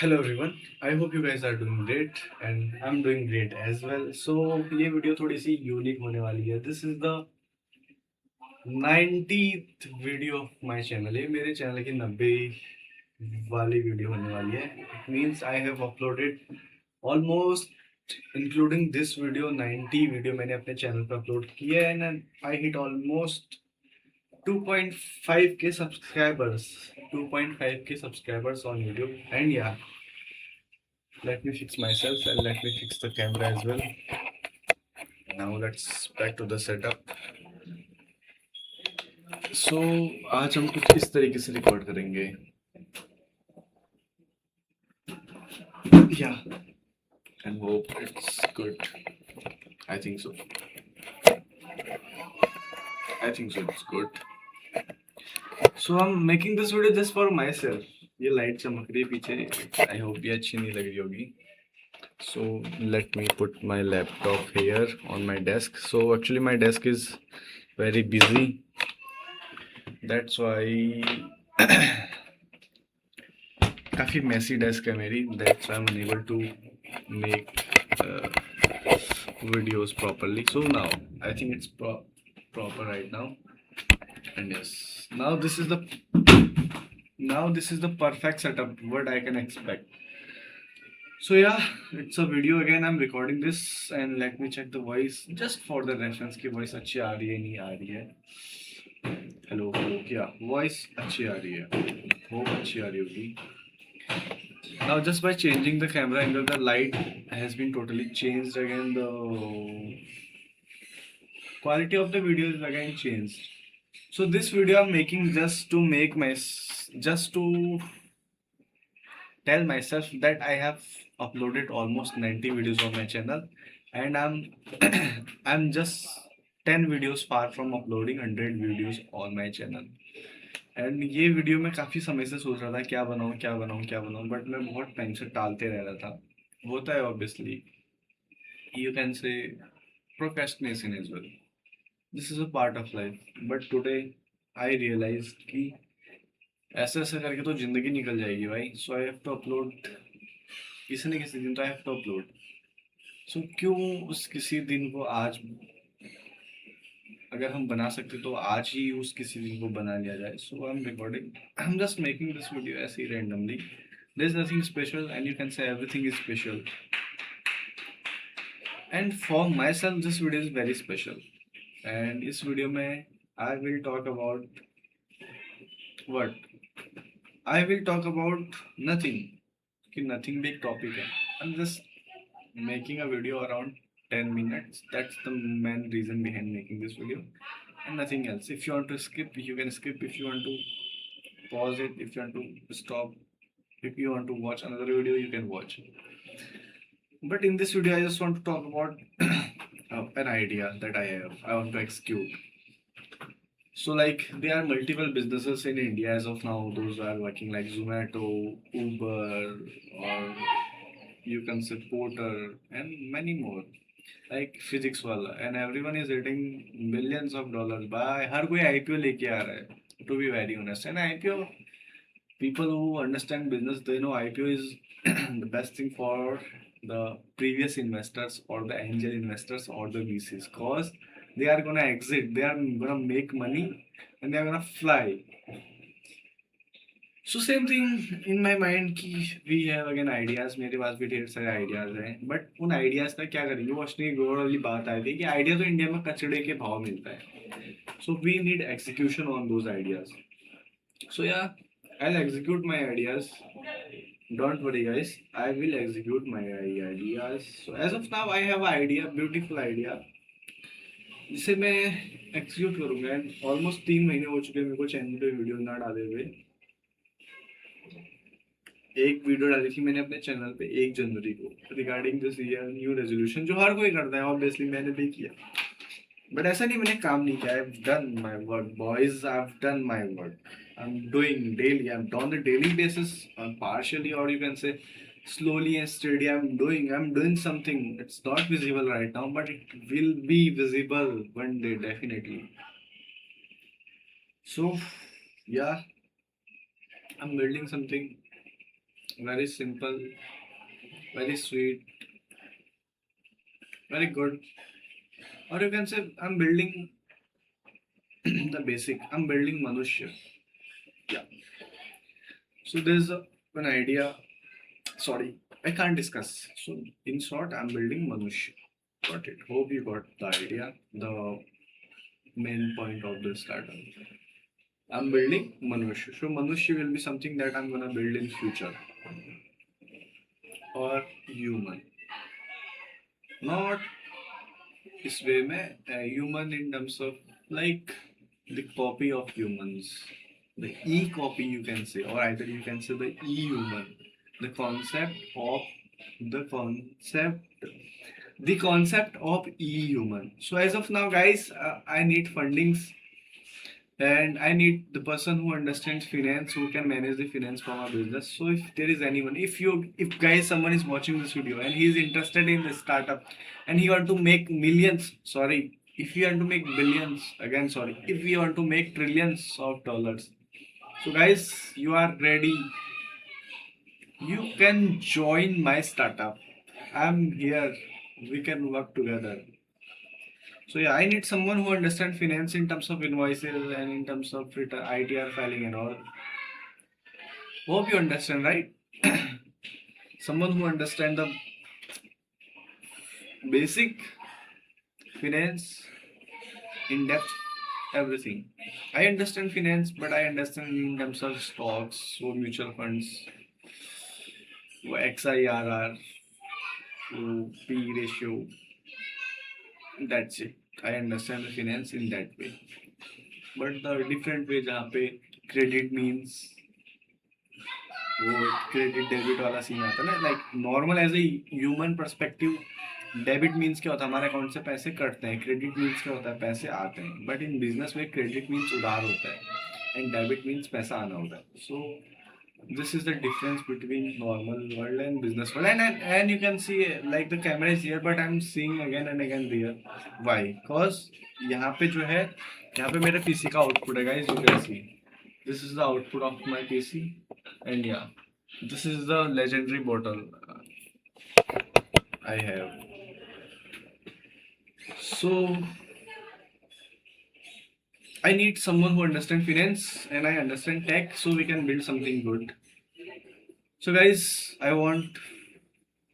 Hello everyone. I hope you guys are doing great and I'm doing great as well. So ये video थोड़ी सी unique होने वाली है. This is the 90th video of my channel. ये मेरे channel की 90 वाली वीडियो होने वाली है. It means I have uploaded almost including this video 90 video मैंने अपने चैनल पर अपलोड किए हैं and I hit almost 2.5k subscribers. 2.5k subscribers on YouTube and yeah, let me fix myself and let me fix the camera as well. Now let's back to the setup. So आज हम कुछ इस तरीके से record करेंगे. Yeah, and hope it's good. I think so. I think so. It's good. So I'm making this video just for myself. ये light चमक रही है पीछे. I hope ये अच्छी नहीं लग रही होगी. So let me put my laptop here on my desk. So actually my desk is very busy. That's why काफ़ी मैसी डेस्क है मेरी. That's why I'm unable to make videos properly. So now I think it's proper right now. And yes, now this is the perfect setup what I can expect. So yeah, it's a video again. I'm recording this and let me check the voice just for the reference की voice अच्छी आ रही है नहीं आ रही है. Hello, क्या voice अच्छी आ रही है. Hope अच्छी आ रही होगी. Now just by changing the camera angle, the light has been totally changed again. The quality of the video is again changed. So this video I'm making just to tell myself that I have uploaded almost 90 videos on my channel and I'm just 10 videos far from uploading 100 videos on my channel. And ये video मैं काफ़ी समय से सोच रहा था क्या बनाऊँ बट मैं बहुत टाइम से टालते रह रहा था. होता है obviously, you can say procrastination as well. This is a part of life. But today I realise कि ऐसे ऐसे करके तो ज़िंदगी निकल जाएगी भाई. So I have to upload. किसी न किसी दिन तो I have to upload. So क्यों उस किसी दिन को आज अगर हम बना सकते तो आज ही उस किसी दिन को बना लिया जाए. So I am recording. I am just making this video ऐसे ही randomly. There is nothing special and you can say everything is special. And for myself this video is very special. And इस video में I will talk about what I will talk about nothing. कि nothing भी एक topic है. I am just making a video around 10 minutes. That's the main reason behind making this video and nothing else. If you want to skip, you can skip. If you want to pause it, if you want to stop, if you want to watch another video, you can watch. But in this video, I just want to talk about an idea that I have. I want to execute. So, like, there are multiple businesses in India as of now. Those are working like Zomato, Uber, or you can say Porter, and many more. Like physics वाला, and everyone is hitting millions of dollars by हर कोई IPO लेके आ रहा है. To be very honest, and IPO, people who understand business, they know IPO is the best thing for the previous investors or the angel investors or the VCs, cause they are gonna exit, they are gonna make money, and they are gonna fly. So same thing in my mind कि we have again ideas. मेरे पास भी ढेर सारे ideas हैं but उन ideas का क्या करेंगे. वो असली गोड़ वाली बात आई थी कि आइडिया तो इंडिया में कचड़े के भाव मिलता है. So we need execution on those ideas. So yeah I will execute my ideas. Don't worry guys, I will execute my ideas. So as of now I have idea, beautiful idea जिसे मैं execute करूंगा. And almost 3 महीने हो चुके हैं मेरे को channel पे वीडियो ना डाले हुए. एक वीडियो डाली थी मैंने अपने चैनल पे 1 जनवरी को regarding this year new resolution, जो हर कोई करता है ऑब्वियसली. मैंने भी किया बट ऐसा नहीं मैंने काम नहीं किया. I have done my work boys. I have done my work. I am doing daily. I am on the daily basis partially, or you can say slowly and steady. I'm doing something. It's not visible right now but it will be visible one day definitely. So yeah, I'm building something very simple, very sweet, very good. Or you can say I'm building the basic. I'm building Manushya. Yeah. So there's an idea. Sorry, I can't discuss. So in short, I'm building Manushya. Got it. Hope you got the idea. The main point of the startup. I'm building Manushya. So Manushya will be something that I'm gonna build in future. Or human. Not इस वे में human in terms of like the copy of humans, the e-copy you can say, or either you can say the e-human, the concept of the concept of e-human. So as of now, guys, I need fundings and I need the person who understands finance, who can manage the finance for my business. So if there is anyone, if guys, someone is watching this video and he is interested in the startup and he want to make millions, sorry, if you want to make billions, again sorry, if you want to make trillions of dollars, so guys, you are ready, you can join my startup. I'm here, we can work together. So yeah, I need someone who understands finance in terms of invoices and in terms of return, ITR filing and all. Hope you understand, right? Someone who understands the basic finance in depth, everything. I understand finance, but I understand in terms of stocks, so mutual funds, XIRR, P ratio. That's it. I understand the finance in that way. But the different way जहाँ पे credit means वो credit debit वाला scene आता है ना, like normal as a human perspective debit means क्या होता है, हमारे अकाउंट से पैसे कटते हैं, क्रेडिट मीन्स क्या होता है, पैसे आते हैं. बट इन बिजनेस में क्रेडिट मीन्स उधार होता है एंड डेबिट मीन्स पैसा आना होता है. सो this is the difference between normal world and business world, and you can see like the camera is here but I'm seeing again and again there. Why? Because यहाँ पे जो है, यहाँ पे मेरे पीसी का आउटपुट है guys, you can see this is the output of my PC, and yeah, this is the legendary bottle I have. So I need someone who understands finance and I understand tech, so we can build something good. So guys, I want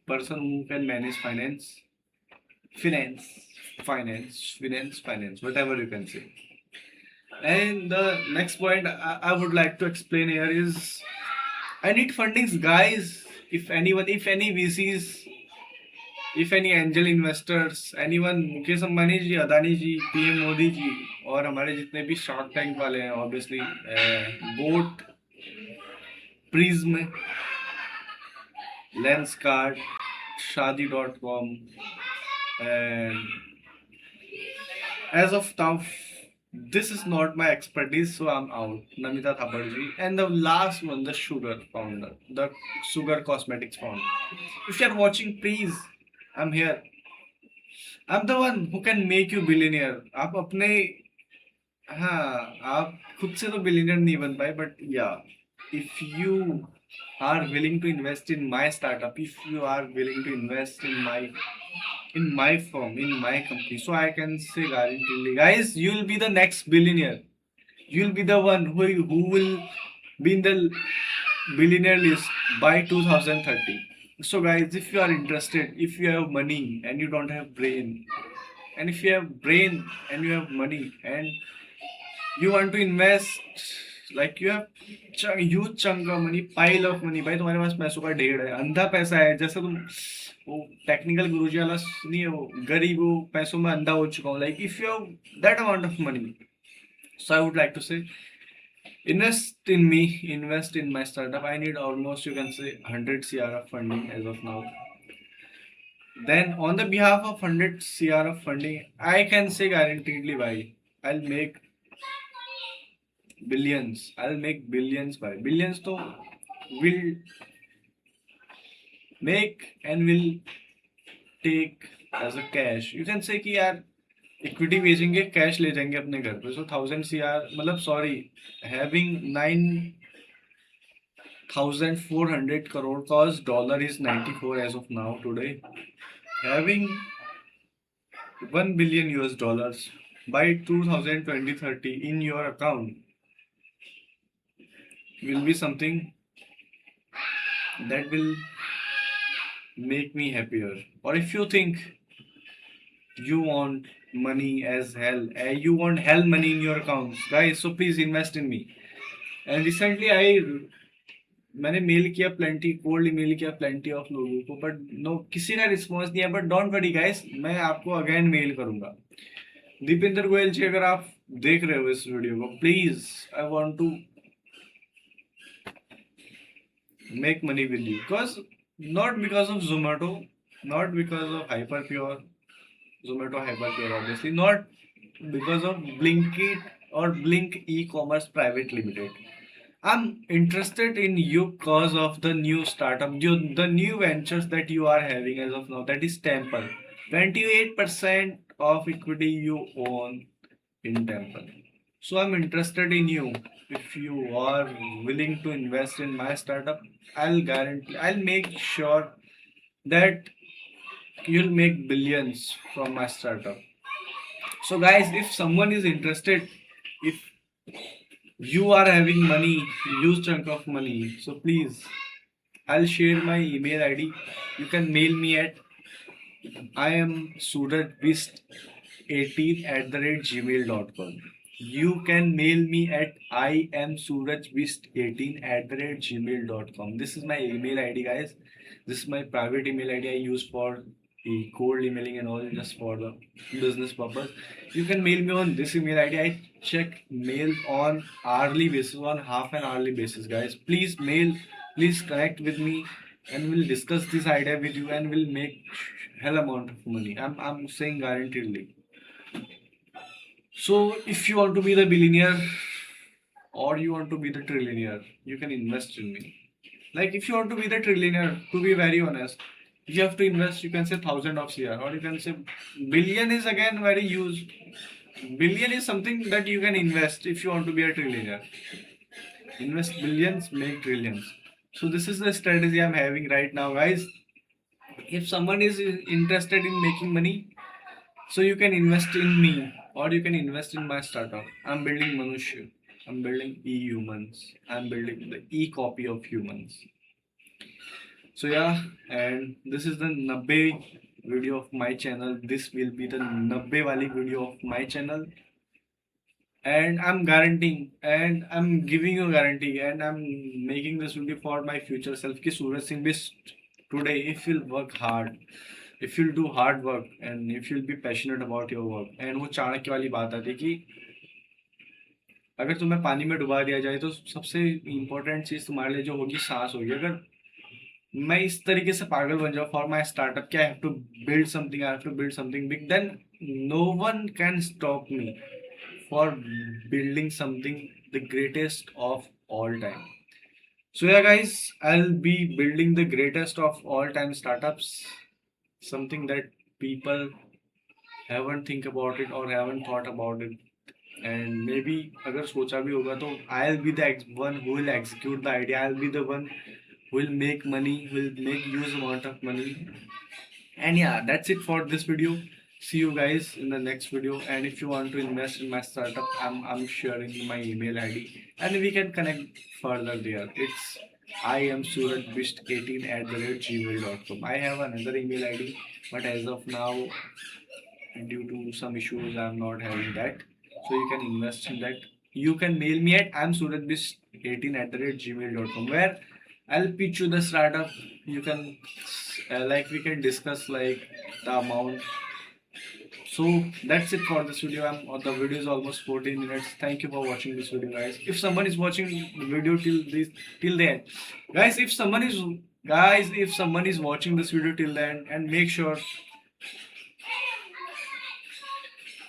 person who can manage finance, whatever you can say. And the next point I would like to explain here is I need fundings, guys. If anyone, if any VCs, if any angel investors, anyone, Mukesh Ambani ji, Adani ji, PM Modi ji, और हमारे जितने भी Shark Tank वाले हैं, obviously boAt, Prism, Lenskart, शादी.com, and as of now, this is not my expertise, so I'm out. Namita Thaparji. And the last one, the Sugar founder, the Sugar Cosmetics founder. If you're watching, please, I'm here. I'm the one who can make you billionaire. आप अपने, हाँ, आप खुद से तो billionaire नहीं बन पाए, but yeah, if you are willing to invest in my startup, if you are willing to invest in my firm, in my company, so I can say guaranteedly, guys, you'll be the next billionaire. You'll be the one who will be in the billionaire list by 2030. So guys, if you are interested, if you have money and you don't have brain, and if you have brain and you have money and you want to invest, like you have huge chunk of money, pile of money, भाई तुम्हारे पास पैसों का ढेर है, अंधा पैसा है, जैसे तुम वो टेक्निकल गुरुजी वाला नहीं है, वो गरीब वो पैसों में अंधा हो चुका हूँ. Like if you have that amount of money, so I would like to say invest in me, invest in my startup. I need almost, you can say, 100 CR of funding as of now. Then on the behalf of 100 CR of funding, I can say guaranteedly why I'll make billions. I'll make billions by billions. तो will make and will take as a cash. You can say कि यार equity बेचेंगे, cash ले जाएंगे अपने घर पे. सो 1000 CR, मतलब sorry, having 1,400 crore cause dollar is 94 as of now today. Having 1 billion US dollars by 2020-30 in your account will be something that will make me happier. Or if you think you want money as hell, you want hell money in your accounts, guys, so please invest in me. And recently मैंने mail किया plenty cold email किया plenty of लोगों को but no किसी का response नहीं है but don't worry guys मैं आपको अगेन मेल करूंगा दीपेंद्र गोयल जी अगर आप देख रहे हो इस वीडियो को please I want to make money with you because not because of Zomato, not because of Hyperpure, Zomato Hyperpure obviously, not because of Blinkit or Blink e-commerce private limited. I'm interested in you because of the new startup, the new ventures that you are having as of now, that is Temple. 28% of equity you own in Temple. So I'm interested in you. If you are willing to invest in my startup, I'll make sure that you'll make billions from my startup. So guys, if someone is interested, if you are having money, huge chunk of money, so please, I'll share my email ID. You can mail me at I am surajbist18@gmail.com. You can mail me at I am surajbist18@gmail.com. This is my email ID, guys. This is my private email ID I use for the cold emailing and all, just for the business purpose. You can mail me on this email ID. I check mail on hourly basis, on half an hourly basis, guys. Please mail, please connect with me, and we'll discuss this idea with you, and we'll make hell amount of money. I'm saying guaranteedly. So if you want to be the billionaire or you want to be the trillionaire, you can invest in me. Like if you want to be the trillionaire, to be very honest, you have to invest. You can say thousand of CR, or you can say billion is again very used. Billion is something that you can invest if you want to be a trillionaire. Invest billions, make trillions. So this is the strategy I'm having right now, guys. If someone is interested in making money, so you can invest in me or you can invest in my startup. I'm building Manushya. I'm building e-humans. I'm building the e-copy of humans. So yeah, and this is the Nabbe video of my channel. This will be the Nabbe wali video of my channel. And I'm guaranteeing and I'm giving you a guarantee and I'm making this video for my future self ki Suraj Singh Bist today if you'll work hard, if you'll do hard work and if you'll be passionate about your work. And वो चाणक्य वाली बात आती है कि अगर तुम्हें पानी में डुबा दिया जाए तो सबसे इम्पोर्टेंट चीज तुम्हारे लिए जो होगी सांस होगी. अगर मैं इस तरीके से पागल बन जाऊँ फॉर माई स्टार्टअप कि I have to build something, I have to build something big, then no one can stop me for building something the greatest of all time. So yeah guys, I'll be building the greatest of all time startups, something that people haven't think about it or haven't thought about it, and maybe अगर सोचा भी होगा तो I'll be the one who will execute the idea. I'll be the one who will make money, will make huge amount of money. And yeah, that's it for this video. See you guys in the next video. And if you want to invest in my startup, I'm sharing my email ID and we can connect further there. It's I am surajbist18@gmail.com. I have another email ID, but as of now, due to some issues, I'm not having that. So you can invest in that. You can mail me at I'm surajbist18@gmail.com where I'll pitch you the startup. You can like we can discuss like the amount. So that's it for this video. The video is almost 14 minutes. Thank you for watching this video, guys. If someone is watching the video till the end, guys, if someone is watching this video till the end, and make sure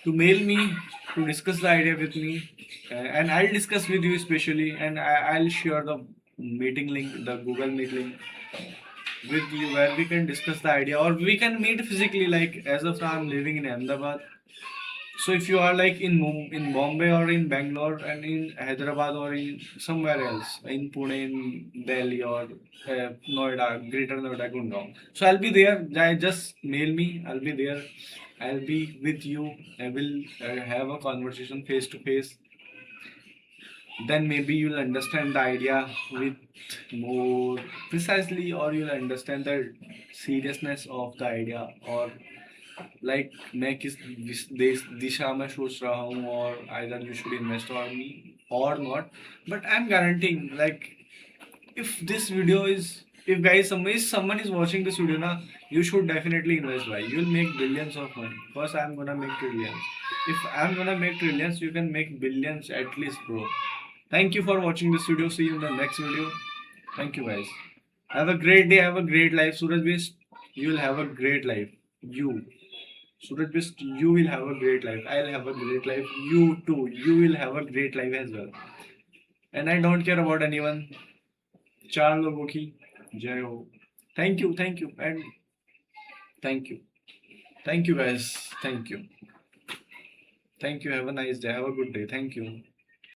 to mail me to discuss the idea with me, and I'll discuss with you especially, and I'll share the meeting link, the Google Meet link with you where we can discuss the idea or we can meet physically. Like as of now I'm living in Ahmedabad, So if you are like in Bombay or in Bangalore and in Hyderabad or in somewhere else, in Pune, in Delhi or Noida, Greater Noida, Gurgaon, so I'll be there. Just mail me. I'll be there. I'll be with you. I will have a conversation face to face. Then maybe you'll understand the idea with more precisely, or you'll understand the seriousness of the idea, or like मैं किस दिशा में सोच रहा हूँ, or either you should invest on me or not. But I'm guaranteeing, like, if this video is, if guys, someone is watching this video now, you should definitely invest. Why? You'll make billions of money. First, I'm gonna make trillions. If I'm gonna make trillions, you can make billions at least, bro. Thank you for watching this video. See you in the next video. Thank you, guys. Have a great day. Have a great life. Suraj Bist, you will have a great life. You. Suraj Bist, you will have a great life. I'll have a great life. You too. You will have a great life as well. And I don't care about anyone. चार लोगों की जय हो. Thank you, and thank you guys, thank you. Have a nice day, have a good day. Thank you.